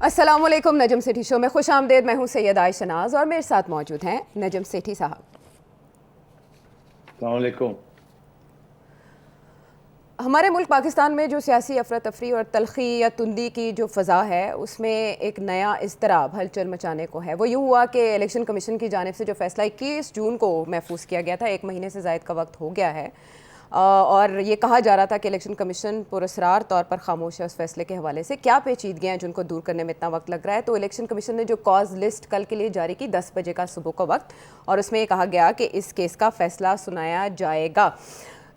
अस्सलामुअलैकुम। नजम सेठी शो में खुश आमदेद। मैं हूँ सैयद आयशा नाज और मेरे साथ मौजूद हैं नजम सेठी साहब। अस्सलाम वालेकुम। हमारे मुल्क पाकिस्तान में जो सियासी अफरा तफरी और तलखी या तुंदी की जो फ़ज़ा है उसमें एक नया इज़्तिराब हलचल मचाने को है। वो यूँ हुआ कि इलेक्शन कमीशन की जानिब से जो फ़ैसला 21 जून को महफूज किया गया था, 1 महीने से ज़ायद का वक्त हो गया है, और ये कहा जा रहा था कि इलेक्शन कमीशन पुरस्रार तौर पर खामोश है उस फैसले के हवाले से। क्या पेचीदगियाँ हैं जिनको दूर करने में इतना वक्त लग रहा है? तो इलेक्शन कमीशन ने जो कॉज लिस्ट कल के लिए जारी की 10 बजे का सुबह का वक्त, और उसमें ये कहा गया कि इस केस का फैसला सुनाया जाएगा।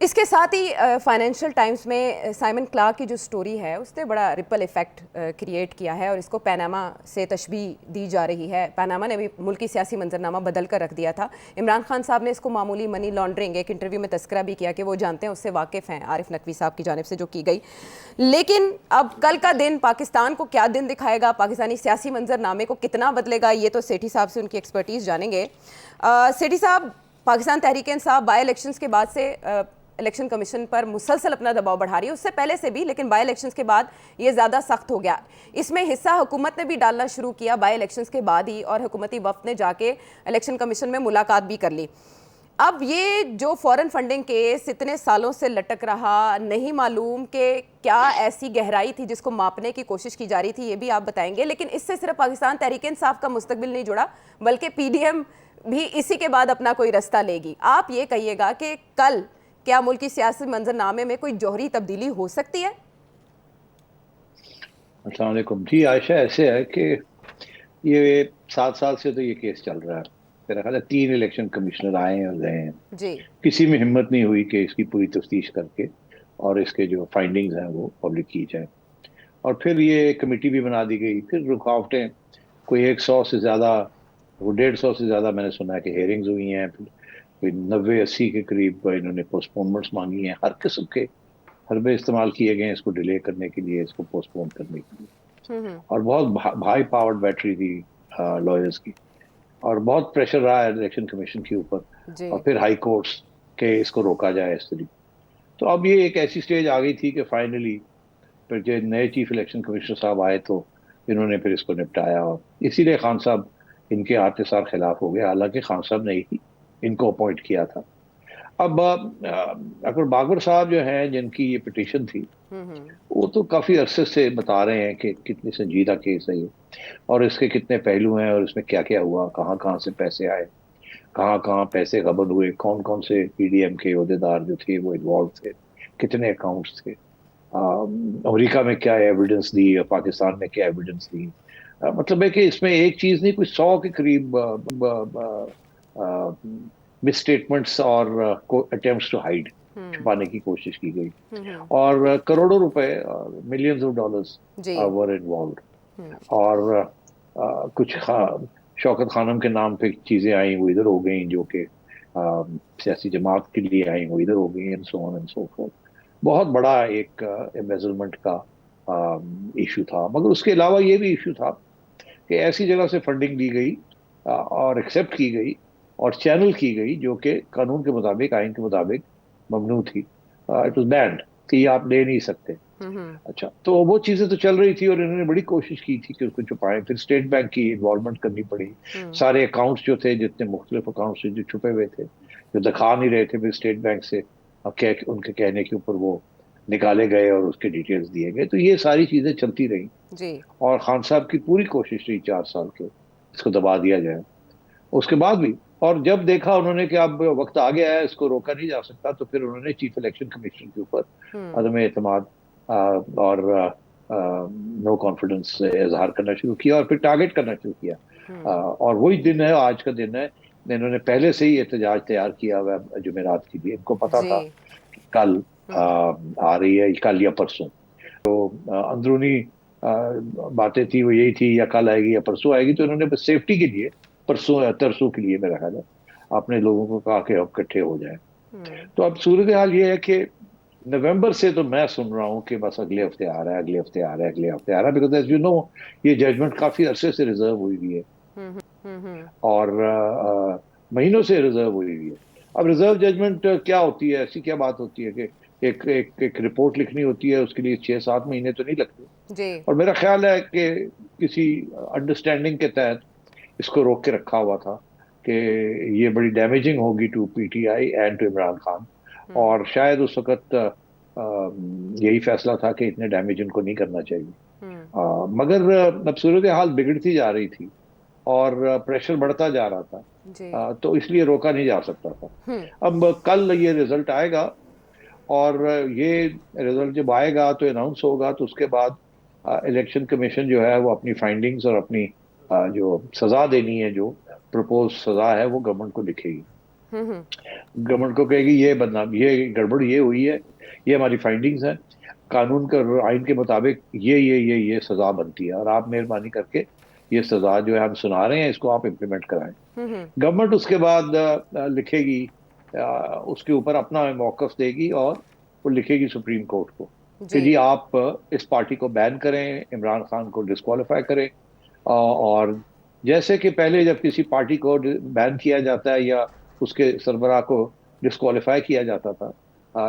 इसके साथ ही फाइनेंशियल टाइम्स में साइमन क्लार्क की जो स्टोरी है उसने बड़ा रिपल इफ़ेक्ट क्रिएट किया है और इसको पनामा से तशबीह दी जा रही है। पनामा ने भी मुल्की सियासी मंजरनामा बदल कर रख दिया था। इमरान खान साहब ने इसको मामूली मनी लॉन्ड्रिंग एक इंटरव्यू में तस्करा भी किया कि वो जानते हैं, उससे वाकिफ़ हैं, आरिफ नकवी साहब की जानिब से जो की गई। लेकिन अब कल का दिन पाकिस्तान को क्या दिन दिखाएगा, पाकिस्तानी सियासी मंजरनामे को कितना बदलेगा, ये तो सेठी साहब से उनकी एक्सपर्टीज़ जानेंगे। सेठी साहब, पाकिस्तान तहरीक इंसाफ बाई इलेक्शंस के बाद से इलेक्शन कमीशन पर मुसलसल अपना दबाव बढ़ा रही है, उससे पहले से भी, लेकिन बाई इलेक्शंस के बाद ये ज़्यादा सख्त हो गया। इसमें हिस्सा हुकूमत ने भी डालना शुरू किया बाई इलेक्शंस के बाद ही, और हुकूमती वफ़द ने जाके इलेक्शन कमीशन में मुलाकात भी कर ली। अब ये जो फॉरेन फंडिंग केस इतने सालों से लटक रहा, नहीं मालूम कि क्या ऐसी गहराई थी जिसको मापने की कोशिश की जा रही थी, ये भी आप बताएंगे। लेकिन इससे सिर्फ पाकिस्तान तहरीक इंसाफ का मुस्तकबिल नहीं जुड़ा, बल्कि PDM भी इसी के बाद अपना कोई रास्ता लेगी। आप ये कहिएगा कि कल क्या मुल्की सियासी मंजरनामे में कोई जौहरी तब्दीली हो सकती है? अस्सलाम वालेकुम। जी आयशा, ऐसे है कि ये 7 साल से तो ये केस चल रहा है। मेरा ख्याल है 3 इलेक्शन कमिश्नर आए हैं और गए हैं। जी। किसी में हिम्मत नहीं हुई कि इसकी पूरी तफ्तीश करके और इसके जो फाइंडिंग्स हैं वो पब्लिक की जाए। और फिर ये कमेटी भी बना दी गई। फिर रुकावटें, कोई 100 से ज़्यादा, वो 150 से ज़्यादा मैंने सुना है कि हेयरिंग्स हुई हैं। फिर कोई 90-80 के करीब इन्होंने पोस्टपोनमेंट्स मांगी हैं। हर किस्म के हरबे इस्तेमाल किए गए हैं इसको डिले करने के लिए, इसको पोस्टपोन करने के लिए। हम्म। और बहुत हाई पावर्ड बैटरी थी लॉयर्स की, और बहुत प्रेशर रहा है इलेक्शन कमीशन के ऊपर, जी। और फिर हाई कोर्ट्स के इसको रोका जाए इस तरीके। तो अब ये एक ऐसी स्टेज आ गई थी कि फाइनली फिर जो नए चीफ इलेक्शन कमिश्नर साहब आए तो इन्होंने फिर इसको निपटाया, और इसीलिए खान साहब इनके आते सार खिलाफ हो गए। हालांकि खान साहब ने ही इनको अपॉइंट किया था। अब अकबर बाबर साहब जो हैं, जिनकी ये पिटीशन थी, हम्म। वो तो काफी अरसे से बता रहे हैं कि कितनी संजीदा केस है ये, और इसके कितने पहलू हैं, और इसमें क्या क्या हुआ, कहाँ कहाँ से पैसे आए, कहाँ कहाँ पैसे गबन हुए, कौन कौन से PDM के ओहदेदार जो थे वो इन्वॉल्व थे, कितने अकाउंट्स थे, अमेरिका में क्या एविडेंस दी, पाकिस्तान में क्या एविडेंस दी। मतलब है कि इसमें एक चीज नहीं, कोई 100 के करीब मिस स्टेटमेंट्स और अटेम्प्ट्स टू हाइड, हम्म। छुपाने की कोशिश की गई। हम्म। और करोड़ों रुपए, मिलियंस ऑफ डॉलर्स जी। Were involve. हम्म। और कुछ शौकत खानम के नाम पे चीजें आई, वो इधर हो गई, जो कि सियासी जमात के लिए आई, वो इधर हो गई, and so on and so fourth. बहुत बड़ा एक एम्बेजलमेंट का इशू था। मगर उसके अलावा ये भी इशू था कि ऐसी जगह से फंडिंग दी गई और एक्सेप्ट की गई और चैनल की गई जो कि कानून के मुताबिक, आइन के मुताबिक ममनू थी। इट वाज बैंड कि ये आप ले नहीं सकते। हम्म। अच्छा, तो वो चीजें तो चल रही थी और इन्होंने बड़ी कोशिश की थी कि उसको छुपाएं। फिर स्टेट बैंक की इन्वॉल्वमेंट करनी पड़ी। हम्म। सारे अकाउंट्स जो थे, जितने मुख्तलिफ अकाउंट्स थे जो छुपे हुए थे, जो दिखा नहीं रहे थे, फिर स्टेट बैंक से अब उनके कहने के ऊपर वो निकाले गए और उसके डिटेल्स दिए गए। तो ये सारी चीजें चलती रही, जी। और खान साहब की पूरी कोशिश रही 4 साल के इसको दबा दिया जाए। उसके बाद भी, और जब देखा उन्होंने कि अब वक्त आ गया है, इसको रोका नहीं जा सकता, तो फिर उन्होंने चीफ इलेक्शन कमीशन के ऊपर हम्म। अदम एतमाद और नो कॉन्फिडेंस इजहार करना शुरू किया, और फिर टारगेट करना शुरू किया। हम्म। और वही दिन है, आज का दिन है। इन्होंने पहले से ही एहतजाज तैयार किया हुआ है जुमेरात के लिए। इनको पता जी। था कि कल हम्म। आ रही है, कल या परसों। अंदरूनी बातें थी, वो यही थी, या कल आएगी या परसों आएगी। तो इन्होंने बस सेफ्टी के लिए परसों या तरसों के लिए, मेरा ख्याल है, अपने लोगों को कहा कि अब इकट्ठे हो जाए। हम्म। तो अब सूरत हाल ये है कि नवंबर से तो मैं सुन रहा हूँ कि बस अगले हफ्ते आ रहा है, अगले हफ्ते आ रहा है, अगले हफ्ते आ रहा है। बिकॉज एज यू नो, ये जजमेंट काफी अरसे से रिजर्व हुई हुई है, हम्म। हम्म। और महीनों से रिजर्व हुई हुई है। अब रिजर्व जजमेंट क्या होती है, ऐसी क्या बात होती है कि एक एक एक रिपोर्ट लिखनी होती है, उसके लिए 6-7 महीने तो नहीं लगते। जी। और मेरा ख्याल है कि किसी अंडरस्टैंडिंग के तहत इसको रोक के रखा हुआ था कि ये बड़ी डैमेजिंग होगी to PTI and to Imran Khan. और शायद उस वक्त यही फैसला था कि इतने डैमेज इनको नहीं करना चाहिए। मगर अब सूरत हाल बिगड़ती जा रही थी और प्रेशर बढ़ता जा रहा था। जी। तो इसलिए रोका नहीं जा सकता था। अब कल ये रिजल्ट आएगा और ये रिजल्ट जब आएगा तो अनाउंस होगा, तो उसके बाद इलेक्शन कमीशन जो है वो अपनी फाइंडिंग्स और अपनी जो सजा देनी है, जो प्रपोज सजा है, वो गवर्नमेंट को लिखेगी। गवर्नमेंट को कहेगी ये बदनाम, ये गड़बड़ ये हुई है, ये हमारी फाइंडिंग्स है, कानून के आइन के मुताबिक ये सजा बनती है, और आप मेहरबानी करके ये सजा जो है हम सुना रहे हैं इसको आप इम्प्लीमेंट कराएं। गवर्नमेंट उसके बाद लिखेगी, उसके ऊपर अपना मौकफ देगी और वो लिखेगी सुप्रीम कोर्ट को कि जी आप इस पार्टी को बैन करें, इमरान खान को डिस्क्वालीफाई करें। और जैसे कि पहले जब किसी पार्टी को बैन किया जाता है या उसके सरबराह को डिस्क्वालीफाई किया जाता था,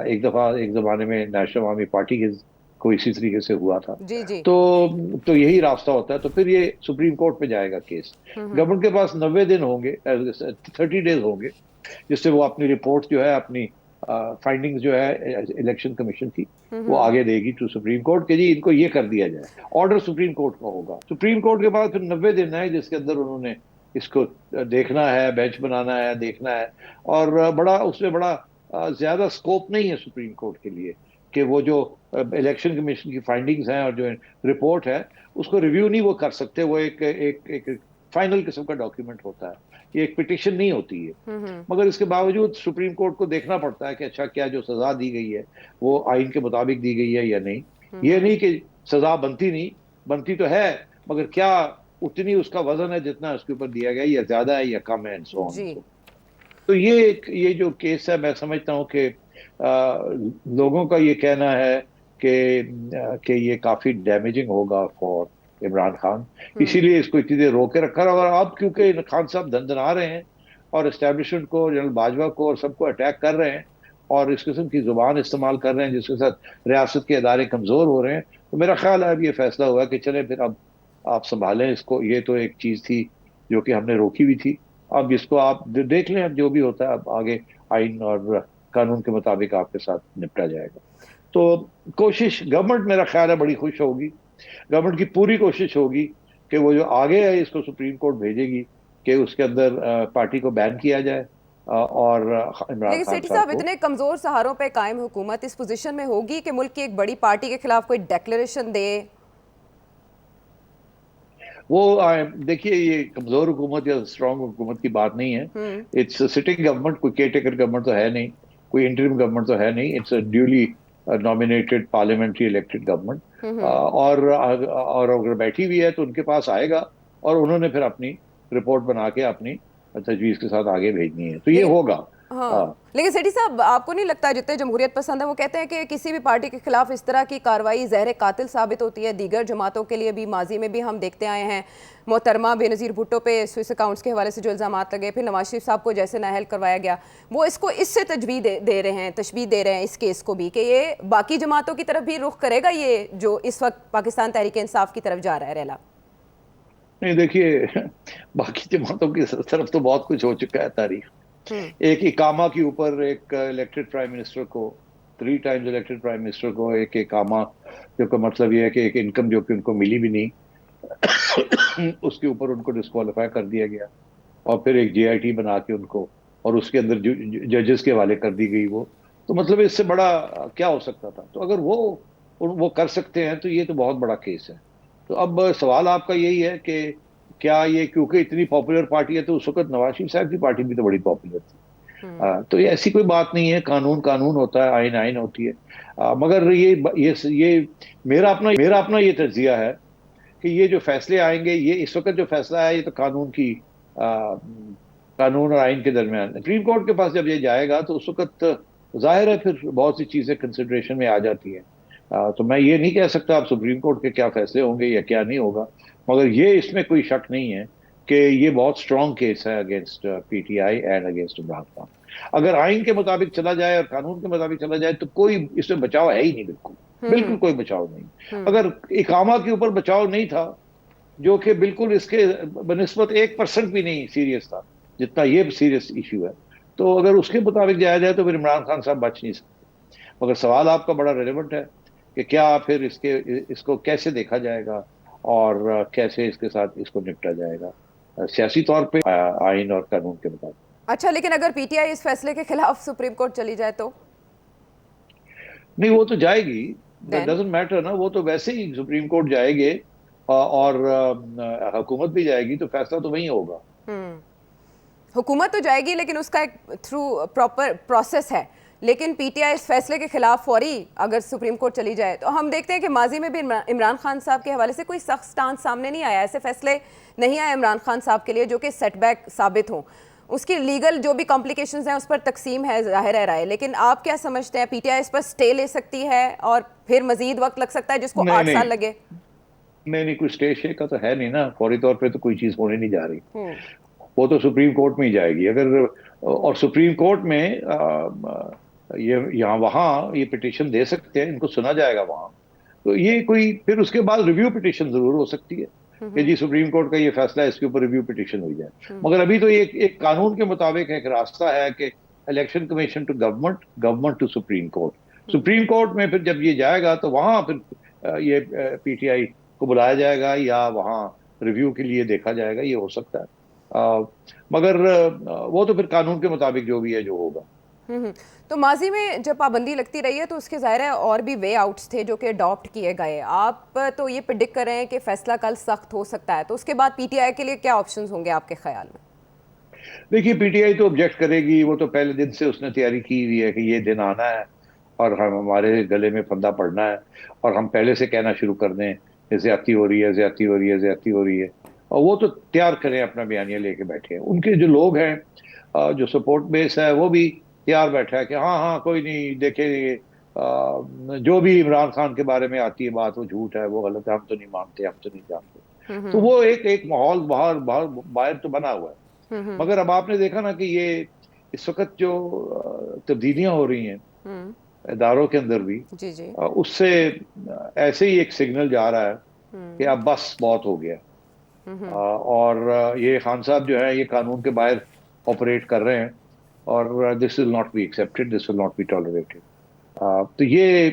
एक दफा एक जमाने में नेशनल अवामी पार्टी के को इसी तरीके से हुआ था। जी जी। तो यही रास्ता होता है। तो फिर ये सुप्रीम कोर्ट पे जाएगा केस। गवर्नमेंट के पास 90 दिन होंगे, 30 डेज होंगे, जिससे वो अपनी रिपोर्ट जो है, अपनी फाइंडिंग्स जो है इलेक्शन कमीशन की, वो आगे देगी टू सुप्रीम कोर्ट कि जी इनको ये कर दिया जाए। ऑर्डर सुप्रीम कोर्ट का होगा। सुप्रीम कोर्ट के पास फिर 90 दिन है जिसके अंदर उन्होंने इसको देखना है, बेंच बनाना है, देखना है। और उसमें बड़ा ज्यादा स्कोप नहीं है सुप्रीम कोर्ट के लिए कि वो जो इलेक्शन कमीशन की फाइंडिंग्स हैं और जो रिपोर्ट है उसको रिव्यू नहीं वो कर सकते। वो एक फाइनल किस्म का डॉक्यूमेंट होता है, ये एक पिटिशन नहीं होती है। मगर इसके बावजूद सुप्रीम कोर्ट को देखना पड़ता है कि अच्छा क्या जो सजा दी गई है वो आइन के मुताबिक दी गई है या नहीं। ये नहीं कि सजा बनती तो है, मगर क्या उतनी उसका वजन है जितना उसके ऊपर दिया गया, या ज्यादा है या कम है, एंड सो ऑन। तो ये जो केस है, मैं समझता हूँ कि लोगों का ये कहना है कि ये काफी डैमेजिंग होगा फॉर इमरान खान, इसीलिए इसको इतनी देर रोके रखा। और अब क्योंकि खान साहब दंदना रहे हैं और एस्टेब्लिशमेंट को, जनरल बाजवा को और सबको अटैक कर रहे हैं और इस किस्म की जुबान इस्तेमाल कर रहे हैं जिसके साथ रियासत के इदारे कमजोर हो रहे हैं, तो मेरा ख्याल है अब ये फैसला हुआ कि चले फिर अब आप संभालें इसको। ये तो एक चीज थी जो कि हमने रोकी हुई थी, अब इसको आप देख लें, अब जो भी होता है अब आगे आइन और कानून के मुताबिक आपके साथ निपटा जाएगा। तो कोशिश गवर्नमेंट, मेरा ख्याल है, बड़ी खुश होगी। गवर्नमेंट की पूरी कोशिश होगी कि वो जो आगे है इसको सुप्रीम कोर्ट भेजेगी कि उसके अंदर पार्टी को बैन किया जाए। और इमरान लेकिन खान सेठी साहब, को इतने कमजोर सहारों पे कायम हुकूमत इस पोजीशन में होगी कि मुल्क की एक बड़ी पार्टी के खिलाफ कोई डिक्लेरेशन दे? वो देखिए, ये कमजोर हुकूमत या स्ट्रांग हुकूमत की बात नहीं है। इट्स सिटिंग गवर्नमेंट, कोई केयरटेकर गवर्नमेंट तो है नहीं, कोई इंटरिम गवर्नमेंट तो है नहीं। It's duly nominated parliamentary elected government. और अगर बैठी हुई है तो उनके पास आएगा और उन्होंने फिर अपनी रिपोर्ट बना के अपनी तजवीज के साथ आगे भेजनी है, तो ये होगा। हाँ, लेकिन सेठी साहब, आपको नहीं लगता जितने जमहूरियत पसंद है वो कहते हैं कि किसी भी पार्टी के खिलाफ इस तरह की कार्रवाई जहर कातिल साबित होती है? दीगर जमातों के लिए भी माजी में भी हम देखते आए हैं, मोहतरमा बेनज़ीर भुट्टो पे स्विस अकाउंट्स के हवाले से जो इल्ज़ाम लगे, फिर नवाज शरीफ साहब को जैसे नाअहल करवाया गया, वो इसको इससे तशबीह दे रहे हैं इस केस को भी, कि ये बाकी जमातों की तरफ भी रुख करेगा, ये जो इस वक्त पाकिस्तान तहरीक इंसाफ की तरफ जा रहा है रेला? नहीं, देखिए, बाकी जमातों की तरफ तो बहुत कुछ हो चुका है तारीख। एक इकामा के ऊपर एक इलेक्टेड प्राइम मिनिस्टर को, 3 टाइम्स इलेक्टेड प्राइम मिनिस्टर को एक इकामा, जो का मतलब ये है कि एक इनकम जो कि उनको मिली भी नहीं उसके ऊपर उनको डिस्क्वालीफाई कर दिया गया। और फिर एक JIT बना के उनको, और उसके अंदर जजेस के हवाले कर दी गई वो। तो मतलब इससे बड़ा क्या हो सकता था? तो अगर वो कर सकते हैं तो ये तो बहुत बड़ा केस है। तो अब सवाल आपका यही है कि क्या ये, क्योंकि इतनी पॉपुलर पार्टी है, तो उस वक्त नवाज शरीफ साहब की पार्टी भी तो बड़ी पॉपुलर थी। तो ये ऐसी कोई बात नहीं है, कानून कानून होता है, आइन आइन होती है। मगर ये मेरा अपना ये तज्जिया है कि ये जो फैसले आएंगे, ये इस वक्त जो फैसला है, ये तो कानून और आइन के दरमियान, सुप्रीम कोर्ट के पास जब ये जाएगा तो उस वक्त जाहिर है फिर बहुत सी चीजें कंसिडरेशन में आ जाती है। तो मैं ये नहीं कह सकता अब सुप्रीम कोर्ट के क्या फैसले होंगे या क्या नहीं होगा, मगर ये इसमें कोई शक नहीं है कि ये बहुत स्ट्रॉन्ग केस है against PTI and against Imran Khan. अगर आइन के मुताबिक चला जाए और कानून के मुताबिक चला जाए तो कोई इसमें बचाव है ही नहीं, बिल्कुल बिल्कुल कोई बचाव नहीं। अगर इकामा के ऊपर बचाव नहीं था जो कि बिल्कुल इसके बनिस्बत 1% भी नहीं सीरियस था जितना ये सीरियस इशू है। तो अगर उसके मुताबिक जाया जाए तो फिर इमरान खान साहब बच नहीं सकते। मगर सवाल आपका बड़ा रेलेवेंट है कि क्या फिर इसको कैसे देखा जाएगा और कैसे इसके साथ इसको निपटा जाएगा सियासी तौर पे आइन और कानून के मुताबिक। अच्छा, लेकिन अगर पीटीआई इस फैसले के खिलाफ सुप्रीम कोर्ट चली जाए तो नहीं, वो तो जाएगी, दैट देन डजंट मैटर ना, वो तो वैसे ही सुप्रीम कोर्ट जाएंगे और हुकूमत भी जाएगी तो फैसला तो वहीं होगा। हुकूमत तो जाएगी, लेकिन उसका एक थ्रू प्रॉपर प्रोसेस है। लेकिन पीटीआई इस फैसले के खिलाफ फौरी अगर सुप्रीम कोर्ट चली जाए तो हम देखते हैं कि माजी में भी इमरान खान साहब के हवाले से कोई सख्त स्टांस सामने नहीं आया, ऐसे फैसले नहीं आए इमरान खान साहब के लिए जो कि सेटबैक साबित हों। उसकी लीगल जो भी कॉम्प्लिकेशंस हैं उस पर तकसीम है, जाहिर है राय। लेकिन आप क्या समझते हैं, पीटीआई इस पर स्टे ले सकती है और फिर मजीद वक्त लग सकता है जिसको नहीं 8 साल नहीं लगे? नहीं नहीं, कोई स्टे शे का तो है नहीं ना, फौरी तौर पे तो कोई चीज होने नहीं जा रही। हम्म। वो तो सुप्रीम कोर्ट में ही जाएगी अगर, और सुप्रीम कोर्ट में ये यहाँ वहाँ ये पिटीशन दे सकते हैं, इनको सुना जाएगा वहाँ। तो ये कोई फिर उसके बाद रिव्यू पिटीशन जरूर हो सकती है कि जी सुप्रीम कोर्ट का ये फैसला है, इसके ऊपर रिव्यू पिटीशन हो जाए। मगर अभी तो एक एक कानून के मुताबिक एक रास्ता है कि election commission to government, government to supreme court. Supreme court में फिर जब ये जाएगा तो वहां फिर ये पीटीआई को बुलाया जाएगा या वहां रिव्यू के लिए देखा जाएगा, ये हो सकता है। मगर वो तो फिर कानून के मुताबिक जो भी है जो होगा। तो माजी में जब पाबंदी लगती रही है तो उसके ज़ाहिर है और भी वे आउट्स थे जो कि अडॉप्ट किए गए। आप तो ये प्रिडिक्ट कर रहे हैं कि फैसला कल सख्त हो सकता है, तो उसके बाद पीटीआई के लिए क्या ऑप्शंस होंगे आपके ख्याल में? देखिए, पीटीआई तो ऑब्जेक्ट करेगी, वो तो पहले दिन से उसने तैयारी की हुई है कि ये दिन आना है और हमारे गले में फंदा पड़ना है और हम पहले से कहना शुरू कर दें ज्यादती हो रही है, ज्यादती हो रही है, ज्यादती हो रही है। और वो तो तैयार करें, अपना बयानिया लेके बैठे हैं। उनके जो लोग हैं, जो सपोर्ट बेस है, वो भी तैयार बैठा है कि हाँ हाँ कोई नहीं, देखे जो भी इमरान खान के बारे में आती है बात वो झूठ है, वो गलत है, हम तो नहीं मानते, हम तो नहीं जानते। तो वो एक एक माहौल बाहर बाहर बाहर तो बना हुआ है। मगर अब आपने देखा ना कि ये इस वक्त जो तब्दीलियां हो रही हैं इदारों के अंदर भी, जी जी। उससे ऐसे ही एक सिग्नल जा रहा है कि अब बस बहुत हो गया। और ये खान साहब जो है ये कानून के बाहर ऑपरेट कर रहे हैं और this will not be accepted, this will not be tolerated. तो ये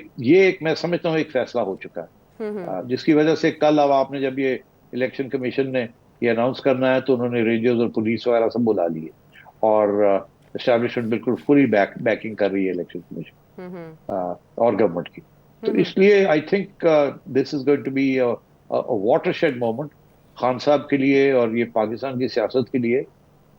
एक, मैं समझता हूँ, एक फैसला हो चुका है जिसकी वजह से कल अब आपने जब ये इलेक्शन कमीशन ने ये अनाउंस करना है तो उन्होंने रेंजर्स और पुलिस वगैरह सब बुला लिए और एस्टैब्लिशमेंट बिल्कुल पूरी बैकिंग कर रही है इलेक्शन कमीशन और गवर्नमेंट की। तो इसलिए I think this is going to be watershed moment Khan sahab के लिए और ये पाकिस्तान की सियासत के लिए।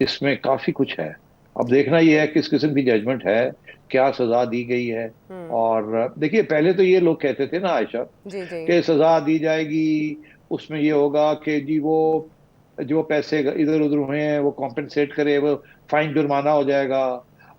इसमें काफी कुछ है। अब देखना यह है किस किस्म की जजमेंट है, क्या सजा दी गई है। और देखिए, पहले तो ये लोग कहते थे ना आयशा जी जी। कि सजा दी जाएगी, उसमें ये होगा कि जी वो जो पैसे इधर उधर हुए हैं वो कॉम्पेंसेट करे, वो फाइन जुर्माना हो जाएगा।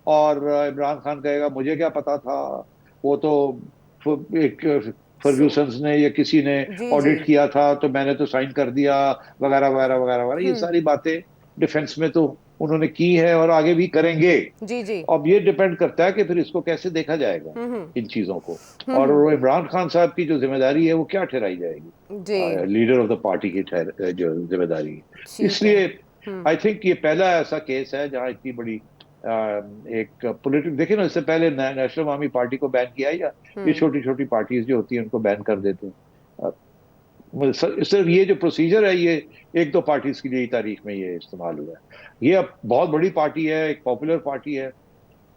और इमरान खान कहेगा मुझे क्या पता था, वो तो एक फर्ग्यूसन ने या किसी ने जी जी। ऑडिट किया था तो मैंने तो साइन कर दिया, वगैरह वगैरह वगैरह वगैरह। ये सारी बातें डिफेंस में तो उन्होंने की है और आगे भी करेंगे। जी जी। अब ये डिपेंड करता है कि फिर इसको कैसे देखा जाएगा इन चीजों को, और वो इमरान खान साहब की जो जिम्मेदारी है वो क्या ठहराई जाएगी, जी। लीडर ऑफ द पार्टी की जो जिम्मेदारी है। ठीक है। इसलिए आई थिंक ये पहला ऐसा केस है जहां इतनी बड़ी एक पोलिटिक, देखिए ना, इससे पहले नेशनल अवामी पार्टी को बैन किया या ये छोटी छोटी पार्टीज जो होती हैं उनको बैन कर देते हैं। सिर्फ ये जो प्रोसीजर है ये एक दो पार्टीज के लिए तारीख में ये इस्तेमाल हुआ है। ये अब बहुत बड़ी पार्टी है, एक पॉपुलर पार्टी है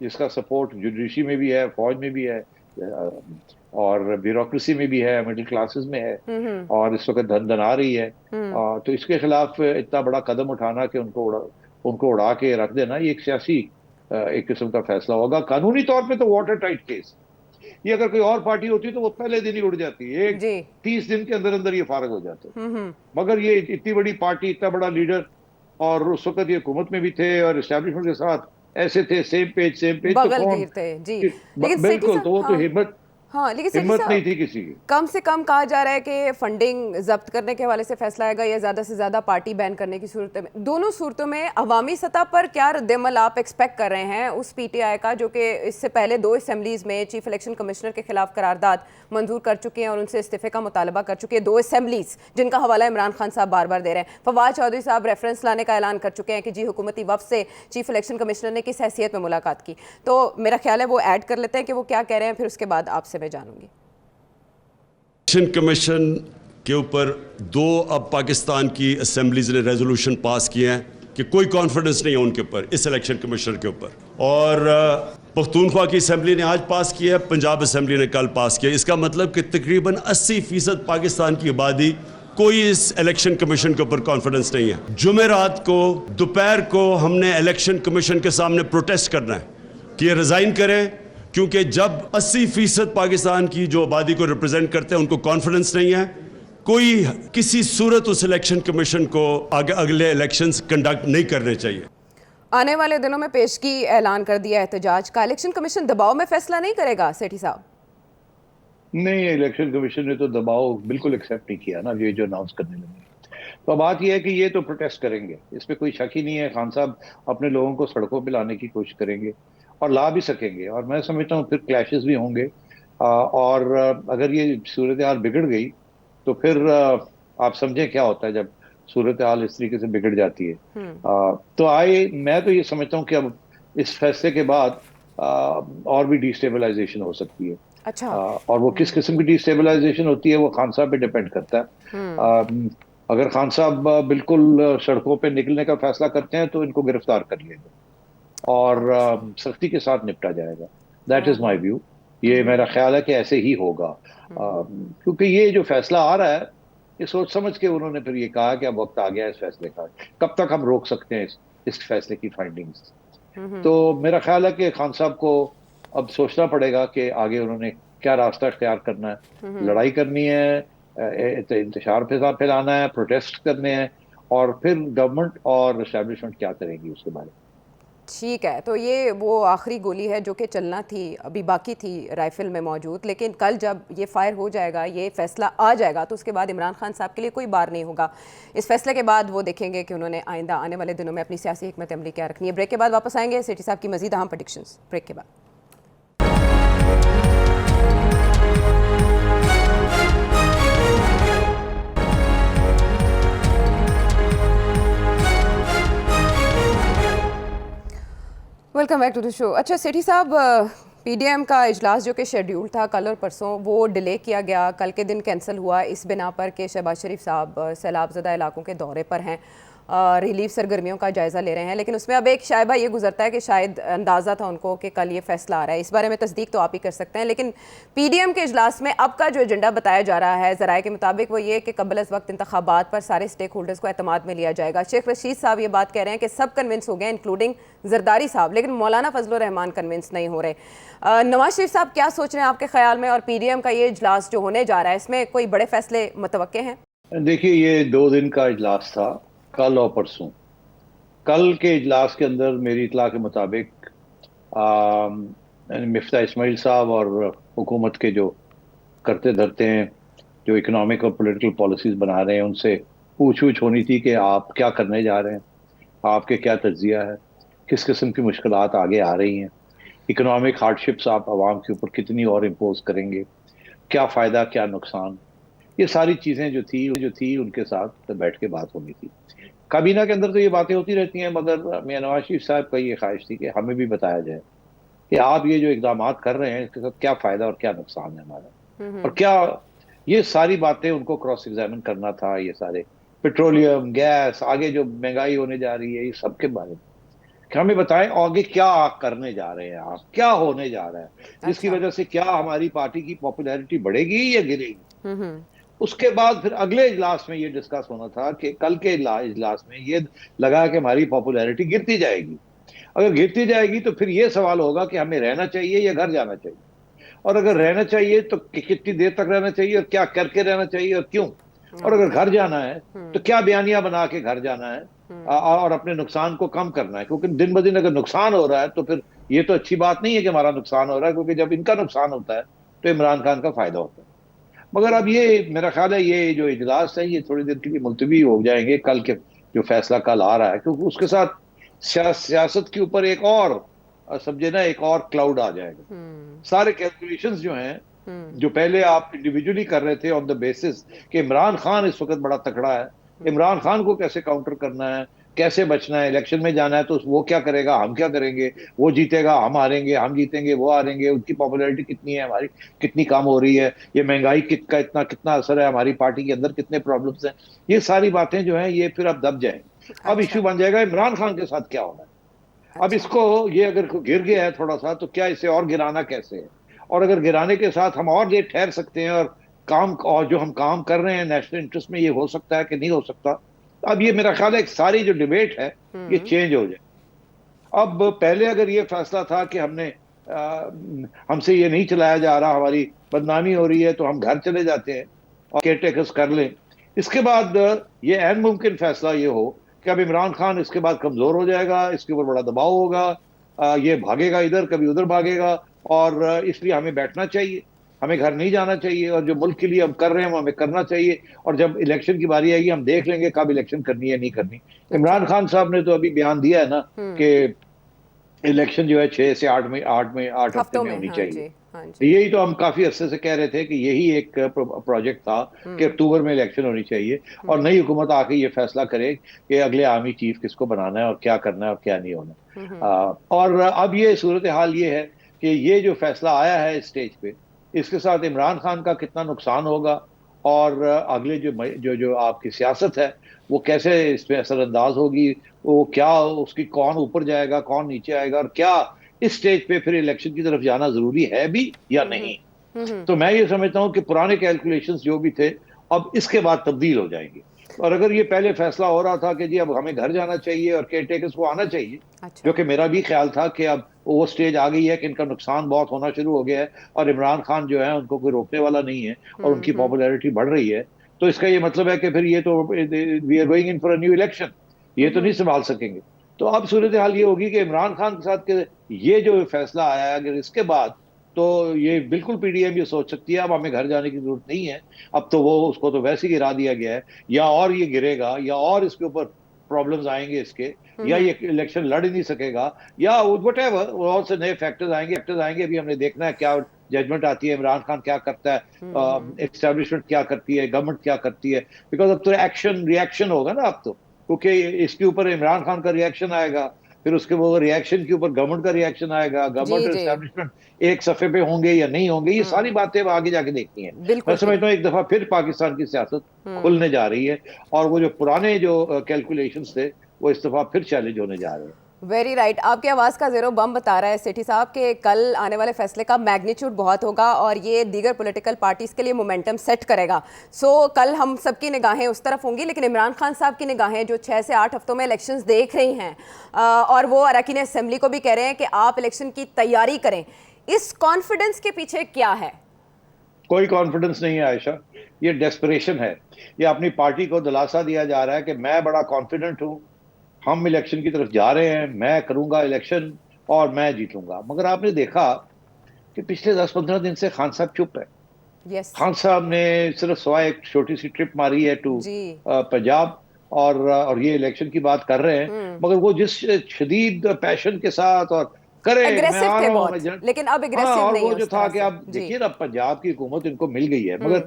जिसका सपोर्ट जुडिशरी में भी है, फौज में भी है, और ब्यूरोक्रेसी में भी है, मिडिल क्लासेस में है, और इस वक्त धन आ रही है। तो इसके खिलाफ इतना बड़ा कदम उठाना कि उनको उड़ा के रख देना, ये एक सियासी एक किस्म का फैसला होगा। कानूनी तौर पे तो वाटर टाइट केस, ये अगर कोई और पार्टी होती तो वो पहले दिन ही उड़ जाती है, एक 30 दिन के अंदर अंदर ये फारग हो जाते। मगर ये इतनी बड़ी पार्टी, इतना बड़ा लीडर, और उस वक्त ये हुकूमत में भी थे और एस्टैब्लिशमेंट के साथ ऐसे थे, सेम पेज तो कौन थे जी। लेकिन बिल्कुल, तो वो तो हाँ, हिम्मत हाँ, लेकिन सेठी हिम्मत साहब नहीं थी किसी की। कम से कम कहा जा रहा है कि फंडिंग जब्त करने के हवाले से फैसला आएगा या ज़्यादा से ज़्यादा पार्टी बैन करने की सूरत में, दोनों सूरतों में अवामी सतह पर क्या रद्दमल आप एक्सपेक्ट कर रहे हैं उस पीटीआई का जो कि इससे पहले 2 असेंबलीज़ में चीफ इलेक्शन कमिश्नर के खिलाफ करारदाद मंजूर कर चुके हैं और उनसे इस्तीफे का मुतालबा कर चुके हैं, 2 असेंबलीज़ जिनका हवाला इमरान खान साहब बार बार दे रहे हैं। फवाद चौधरी साहब रेफरेंस लाने का ऐलान कर चुके हैं कि जी हुकूमती वफ़द से चीफ इलेक्शन कमिश्नर ने किस हैसियत में मुलाकात की। तो मेरा ख्याल है वो ऐड कर लेते हैं कि वो क्या कह रहे हैं, फिर उसके बाद आपसे मैं जानूंगी। इलेक्शन कमीशन के ऊपर 2 अब पाकिस्तान की असेंबलीज ने रेजोल्यूशन पास किए हैं कि कोई कॉन्फिडेंस नहीं है उनके ऊपर, इस इलेक्शन कमिश्नर के ऊपर। और पख्तूनख्वा की असेंबली ने आज पास किया है, पंजाब असेंबली ने कल पास किया। इसका मतलब कि तकरीबन 80% पाकिस्तान की आबादी कोई इस इलेक्शन कमीशन के ऊपर कॉन्फिडेंस नहीं है। जुमेरात को दोपहर को हमने इलेक्शन कमीशन के सामने प्रोटेस्ट करना है कि ये रिज़ाइन करें, क्योंकि जब 80% पाकिस्तान की जो आबादी को रिप्रेजेंट करते हैं उनको कॉन्फिडेंस नहीं है, कोई किसी सूरत उस इलेक्शन कमीशन को अगले इलेक्शंस कंडक्ट नहीं करने चाहिए। आने वाले दिनों में पेशगी ऐलान कर दिया एहतजाज का, इलेक्शन कमीशन दबाव में फैसला नहीं करेगा सेठी साहब? नहीं, इलेक्शन कमीशन ने तो दबाव बिल्कुल एक्सेप्ट नहीं किया ना, ये जो अनाउंस करने लगे। तो बात यह है कि ये तो प्रोटेस्ट करेंगे, इसमें कोई शक ही नहीं है। खान साहब अपने लोगों को सड़कों पे लाने की कोशिश करेंगे और ला भी सकेंगे, और मैं समझता हूँ फिर क्लैशेस भी होंगे। और अगर ये सूरत हाल बिगड़ गई तो फिर आप समझें क्या होता है जब सूरत हाल इस तरीके से बिगड़ जाती है। तो मैं तो ये समझता हूँ कि अब इस फैसले के बाद और भी डिस्टेबलाइजेशन हो सकती है। अच्छा। और वो किस किस्म की डिस्टेबलाइजेशन होती है वो खान साहब पे डिपेंड करता है। अगर खान साहब बिल्कुल सड़कों पे निकलने का फैसला करते हैं तो इनको गिरफ्तार कर लिया जाए और सख्ती के साथ निपटा जाएगा। That is my view. ये मेरा ख्याल है कि ऐसे ही होगा, क्योंकि ये जो फैसला आ रहा है ये सोच समझ के उन्होंने फिर ये कहा कि अब वक्त आ गया है इस फैसले का, कब तक हम रोक सकते हैं इस फैसले की फाइंडिंग्स। तो मेरा ख्याल है कि खान साहब को अब सोचना पड़ेगा कि आगे उन्होंने क्या रास्ता इख्तियार करना है। लड़ाई करनी है, इंतशार फैलाना है, प्रोटेस्ट करने हैं, और फिर गवर्नमेंट और एस्टेब्लिशमेंट क्या करेगी उसके बारे में। ठीक है, तो ये वो आखिरी गोली है जो कि चलना थी, अभी बाकी थी राइफल में मौजूद, लेकिन कल जब ये फायर हो जाएगा, ये फैसला आ जाएगा, तो उसके बाद इमरान खान साहब के लिए कोई बार नहीं होगा। इस फैसले के बाद वो देखेंगे कि उन्होंने आइंदा आने वाले दिनों में अपनी सियासी हिकमत अमली क्या रखनी है। ब्रेक के बाद वापस आएंगे सेठी साहब की मजीद अहम प्रेडिक्शंस ब्रेक के बाद। Welcome back to the show. अच्छा सेठी साहब, पीडीएम का इजलास जो कि शेड्यूल था कल और परसों, वो डिले किया गया, कल के दिन कैंसिल हुआ इस बिना पर कि शहबाज शरीफ साहब सैलाबज़दा इलाकों के दौरे पर हैं, रिलीफ सरगर्मियों का जायज़ा ले रहे हैं। लेकिन उसमें अब एक शायबा ये गुजरता है कि शायद अंदाज़ा था उनको कि कल ये फैसला आ रहा है, इस बारे में तस्दीक तो आप ही कर सकते हैं। लेकिन पीडीएम के इजलास में अब का जो एजेंडा बताया जा रहा है ज़राए के मुताबिक वो ये कि कबल अज़ वक्त इंतखाबात पर सारे स्टेक होल्डर्स को एतमाद में लिया जाएगा। शेख रशीद साहब ये बात कह रहे हैं कि सब कन्विंस हो गए इंक्लूडिंग जरदारी साहब, लेकिन मौलाना फजल रहमान कन्विंस नहीं हो रहे। नवाज शरीफ साहब क्या सोच रहे हैं आपके ख्याल में, और पीडीएम का ये इजलास जो होने जा रहा है इसमें कोई बड़े फैसले मुतवक्के हैं? देखिए, ये 2 दिन का इजलास था, कल और परसों। कल के इजलास के अंदर मेरी इतला के मुताबिक मिफ्ता इस्माइल साहब और हुकूमत के जो करते धरते हैं, जो इकोनॉमिक और पॉलिटिकल पॉलिसीज बना रहे हैं, उनसे पूछ होनी थी कि आप क्या करने जा रहे हैं, आपके क्या तज्जिया है, किस किस्म की मुश्किलात आगे आ रही हैं, इकोनॉमिक हार्डशिप्स आप आवाम के ऊपर कितनी और इम्पोज करेंगे, क्या फ़ायदा क्या नुकसान। ये सारी चीज़ें जो थी उनके साथ बैठ के बात होनी थी। काबीना के अंदर तो ये बातें होती रहती हैं, मगर मियां नवाज शरीफ साहब का ये ख्वाहिश थी कि हमें भी बताया जाए कि आप ये जो इक़दाम कर रहे हैं इसके साथ क्या फ़ायदा और क्या नुकसान है हमारा, और क्या ये सारी बातें उनको क्रॉस एग्जामिन करना था। ये सारे पेट्रोलियम, गैस, आगे जो महंगाई होने जा रही है, ये सब के बारे में कि हमें बताएं आगे क्या आप करने जा रहे हैं, आप क्या होने जा रहा है, जिसकी वजह से क्या हमारी पार्टी की पॉपुलैरिटी बढ़ेगी या गिरेगी। उसके बाद फिर अगले इजलास में ये डिस्कस होना था कि कल के इजलास में ये लगा कि हमारी पॉपुलैरिटी गिरती जाएगी। अगर गिरती जाएगी तो फिर ये सवाल होगा कि हमें रहना चाहिए या घर जाना चाहिए, और अगर रहना चाहिए तो कितनी देर तक रहना चाहिए और क्या करके रहना चाहिए और क्यों, और अगर घर जाना है तो क्या बयानिया बना के घर जाना है और अपने नुकसान को कम करना है। क्योंकि दिन ब दिन अगर नुकसान हो रहा है तो फिर ये तो अच्छी बात नहीं है कि हमारा नुकसान हो रहा है, क्योंकि जब इनका नुकसान होता है तो इमरान खान का फायदा होता है। मगर अब ये मेरा ख्याल है ये जो इजलास है ये थोड़ी देर के लिए मुलतवी हो जाएंगे, कल के जो फैसला कल आ रहा है, क्योंकि उसके साथ सियासत के ऊपर एक और समझे ना एक और क्लाउड आ जाएगा। सारे कैलकुलेशंस जो हैं, जो पहले आप इंडिविजुअली कर रहे थे ऑन द बेसिस कि इमरान खान इस वक्त बड़ा तकड़ा है, इमरान खान को कैसे काउंटर करना है, कैसे बचना है, इलेक्शन में जाना है तो वो क्या करेगा, हम क्या करेंगे, वो जीतेगा हम हारेंगे, हम जीतेंगे वो हारेंगे, उनकी पॉपुलैरिटी कितनी है, हमारी कितनी कम हो रही है, ये महंगाई का इतना कितना असर है, हमारी पार्टी के अंदर कितने प्रॉब्लम्स हैं, ये सारी बातें जो हैं ये फिर अब दब जाएंगी। अब अच्छा। इश्यू बन जाएगा इमरान खान के साथ क्या होना है। अब अच्छा। इसको ये अगर गिर गया है थोड़ा सा, तो क्या इसे और गिराना कैसे है, और अगर गिराने के साथ हम और ये ठहर सकते हैं और काम और जो हम काम कर रहे हैं नेशनल इंटरेस्ट में ये हो सकता है कि नहीं हो सकता। अब ये मेरा ख्याल है सारी जो डिबेट है ये चेंज हो जाए। अब पहले अगर ये फैसला था कि हमसे ये नहीं चलाया जा रहा, हमारी बदनामी हो रही है, तो हम घर चले जाते हैं और केयर टेकर्स कर लें। इसके बाद ये ऐन मुमकिन फैसला ये हो कि अब इमरान खान इसके बाद कमजोर हो जाएगा, इसके ऊपर बड़ा दबाव होगा, ये भागेगा इधर कभी उधर भागेगा, और इसलिए हमें बैठना चाहिए, हमें घर नहीं जाना चाहिए, और जो मुल्क के लिए हम कर रहे हैं वो हमें करना चाहिए, और जब इलेक्शन की बारी आएगी हम देख लेंगे कब इलेक्शन करनी है नहीं करनी। इमरान खान साहब ने तो अभी बयान दिया है ना कि इलेक्शन जो है 6 से 8 हफ्ते हफ्तों में में, होनी हाँ चाहिए। जी, हाँ जी। यही तो हम काफी अरसे से कह रहे थे कि यही एक प्रोजेक्ट था कि अक्टूबर में इलेक्शन होनी चाहिए, और नई हुकूमत आके ये फैसला करे कि अगले आर्मी चीफ किसको बनाना है और क्या करना है और क्या नहीं होना। और अब ये सूरत हाल ये है कि ये जो फैसला आया है इस स्टेज पे, इसके साथ इमरान खान का कितना नुकसान होगा, और अगले जो जो जो आपकी सियासत है वो कैसे इसमें असरअंदाज होगी, वो क्या उसकी कौन ऊपर जाएगा कौन नीचे आएगा, और क्या इस स्टेज पे फिर इलेक्शन की तरफ जाना जरूरी है भी या नहीं। तो मैं ये समझता हूं कि पुराने कैलकुलेशंस जो भी थे अब इसके बाद तब्दील हो जाएंगे। और अगर ये पहले फैसला हो रहा था कि जी अब हमें घर जाना चाहिए और केयर टेकर्स को आना चाहिए, अच्छा। जो कि मेरा भी ख्याल था कि अब वो स्टेज आ गई है कि इनका नुकसान बहुत होना शुरू हो गया है, और इमरान खान जो है उनको कोई रोकने वाला नहीं है, और उनकी पॉपुलैरिटी बढ़ रही है, तो इसका ये मतलब है कि फिर ये तो we are going in for a new election, ये तो नहीं संभाल सकेंगे। तो अब सूरत हाल ये होगी कि इमरान खान के साथ के ये जो फैसला आया है अगर इसके बाद, तो ये बिल्कुल पीडीएम ये सोच सकती है अब हमें घर जाने की जरूरत नहीं है, अब तो वो उसको तो वैसे ही गिरा दिया गया है, या और ये गिरेगा, या और इसके ऊपर प्रॉब्लम्स आएंगे इसके, या ये इलेक्शन लड़ ही नहीं सकेगा, या व्हाटएवर और से नए फैक्टर्स आएंगे। अभी हमने देखना है क्या जजमेंट आती है, इमरान खान क्या करता है, एस्टेब्लिशमेंट क्या करती है, गवर्नमेंट क्या करती है, बिकॉज अब तो एक्शन रिएक्शन होगा ना अब तो, क्योंकि इसके ऊपर इमरान खान का रिएक्शन आएगा, फिर उसके वो रिएक्शन के ऊपर गवर्नमेंट का रिएक्शन आएगा, जी गवर्नमेंट और जी, एस्टेब्लिशमेंट एक सफे पे होंगे या नहीं होंगे, ये सारी बातें अब आगे जाके देखनी है। मैं बिल्कुल ठीक। समझता हूँ एक दफा फिर पाकिस्तान की सियासत खुलने जा रही है, और वो जो पुराने जो कैलकुलेशंस थे वो इस दफा फिर चैलेंज होने जा रहे हैं। Very right. आपकी आवाज़ का ज़ेरो बम बता रहा है सेठी साहब कि कल आने वाले फैसले का मैग्नीट्यूड बहुत होगा और ये दीगर पॉलिटिकल पार्टीज़ के लिए मोमेंटम सेट करेगा। कल हम सबकी निगाहें उस तरफ होंगी, लेकिन इमरान खान साहब की निगाहें जो 6 से 8 हफ्तों में इलेक्शंस देख रही हैं, और वो अरकान असेंबली को भी कह रहे हैं कि आप इलेक्शन की तैयारी करें, इस कॉन्फिडेंस के पीछे क्या है? कोई कॉन्फिडेंस नहीं है आयशा, ये डेस्परेशन है। ये अपनी पार्टी को दिलासा दिया जा रहा है कि मैं बड़ा कॉन्फिडेंट हूं, हम इलेक्शन की तरफ जा रहे हैं, मैं करूंगा इलेक्शन और मैं जीतूंगा। मगर आपने देखा कि पिछले 10-15 दिन से खान साहब चुप है। यस खान साहब ने सिर्फ सवाए एक छोटी सी ट्रिप मारी है टू जी। पंजाब, और ये इलेक्शन की बात कर रहे हैं, मगर वो जिस शदीद पैशन के साथ और करे मैं एग्रेसिव आ थे रहा हूँ बहुत, लेकिन अब हाँ, एग्रेसिव और नहीं वो है जो उस था तरह कि से। आप जी। देखिए ना पंजाब की हुकूमत इनको मिल गई है, मगर